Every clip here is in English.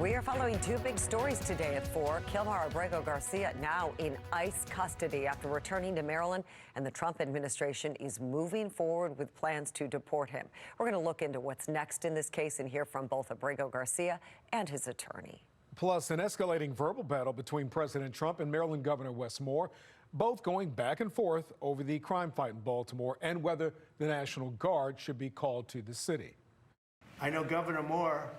We are following two big stories today at 4. Kilmar Abrego Garcia now in ICE custody after returning to Maryland, and the Trump administration is moving forward with plans to deport him. We're going to look into what's next in this case and hear from both Abrego Garcia and his attorney. Plus, an escalating verbal battle between President Trump and Maryland Governor Wes Moore, both going back and forth over the crime fight in Baltimore and whether the National Guard should be called to the city. I know Governor Moore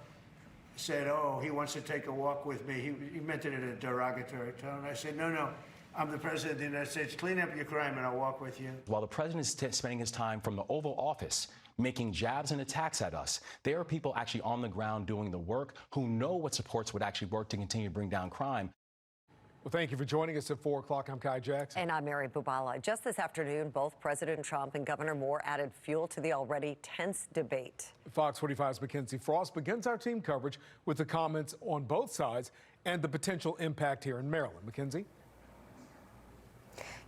said, oh, he wants to take a walk with me. He meant it in a derogatory tone. I said, no, I'm the president of the United States. Clean up your crime and I'll walk with you. While the president is spending his time from the Oval Office making jabs and attacks at us, there are people actually on the ground doing the work who know what supports would actually work to continue to bring down crime. Well, thank you for joining us at 4 o'clock. I'm Kai Jackson. And I'm Mary Bubala. Just this afternoon, both President Trump and Governor Moore added fuel to the already tense debate. Fox 45's Mackenzie Frost begins our team coverage with the comments on both sides and the potential impact here in Maryland. Mackenzie?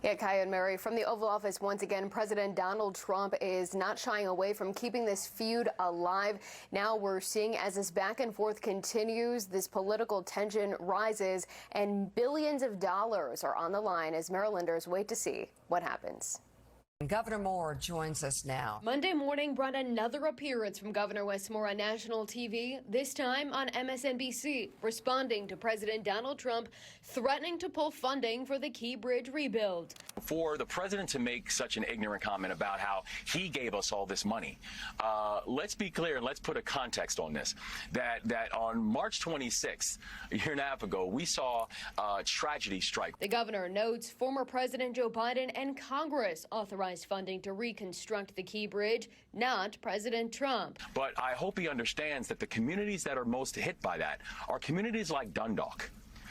Yeah, Kai and Mary, from the Oval Office, once again, President Donald Trump is not shying away from keeping this feud alive. Now we're seeing as this back and forth continues, this political tension rises, and billions of dollars are on the line as Marylanders wait to see what happens. Governor Moore joins us now. Monday morning brought another appearance from Governor Wes Moore on national TV, this time on MSNBC, responding to President Donald Trump threatening to pull funding for the Key Bridge rebuild. For the president to make such an ignorant comment about how he gave us all this money, let's be clear and let's put a context on this, that on March 26th, a year and a half ago, we saw tragedy strike. The governor notes former President Joe Biden and Congress authorized funding to reconstruct the Key Bridge, not President Trump. But I hope he understands that the communities that are most hit by that are communities like Dundalk,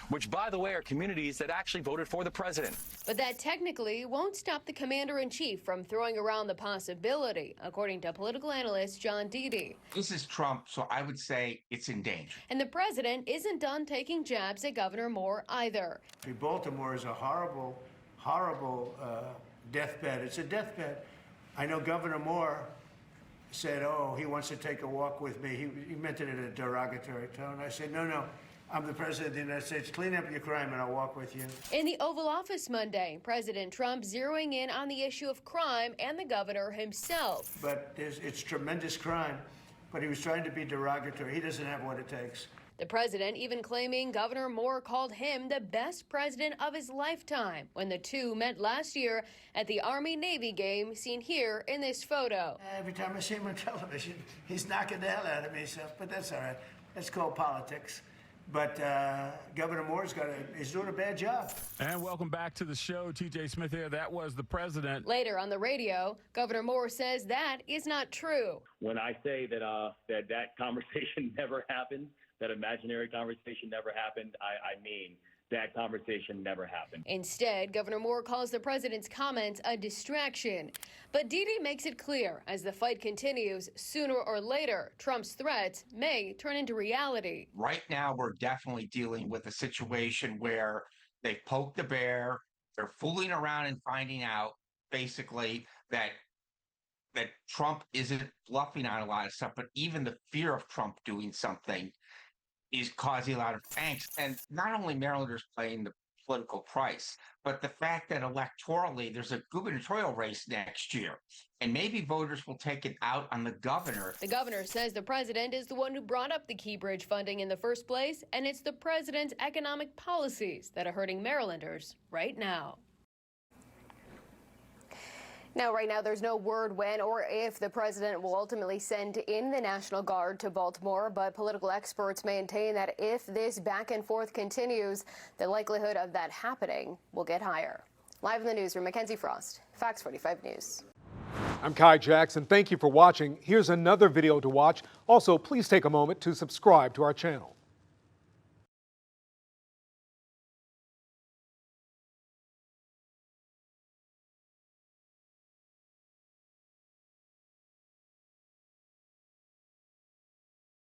which, by the way, are communities that actually voted for the president. But that technically won't stop the commander-in-chief from throwing around the possibility, according to political analyst John Deedy. This is Trump, so I would say it's in danger. And the president isn't done taking jabs at Governor Moore either. Baltimore is a horrible deathbed. It's a deathbed. I know Governor Moore said, oh, he wants to take a walk with me. He meant it in a derogatory tone. I said, no, I'm the president of the United States. Clean up your crime and I'll walk with you. In the Oval Office Monday, President Trump zeroing in on the issue of crime and the governor himself. But it's tremendous crime, but he was trying to be derogatory. He doesn't have what it takes. The president even claiming Governor Moore called him the best president of his lifetime when the two met last year at the Army-Navy game seen here in this photo. Every time I see him on television, he's knocking the hell out of me, but that's all right. That's called politics. But Governor Moore's he's doing a bad job. And welcome back to the show. TJ Smith here. That was the president. Later on the radio, Governor Moore says that is not true. When I say that conversation never happened, that imaginary conversation never happened, I mean that conversation never happened. Instead, Governor Moore calls the president's comments a distraction. But Deedy makes it clear as the fight continues, sooner or later, Trump's threats may turn into reality. Right now, we're definitely dealing with a situation where they poked the bear. They're fooling around and finding out, basically, that Trump isn't bluffing on a lot of stuff, but even the fear of Trump doing something is causing a lot of angst. And not only Marylanders paying the political price, but the fact that electorally there's a gubernatorial race next year, and maybe voters will take it out on the governor. The governor says the president is the one who brought up the Key Bridge funding in the first place, and it's the president's economic policies that are hurting Marylanders right now. Now, right now, there's no word when or if the president will ultimately send in the National Guard to Baltimore, but political experts maintain that if this back and forth continues, the likelihood of that happening will get higher. Live in the newsroom, Mackenzie Frost, Fox 45 News. I'm Kai Jackson. Thank you for watching. Here's another video to watch. Also, please take a moment to subscribe to our channel.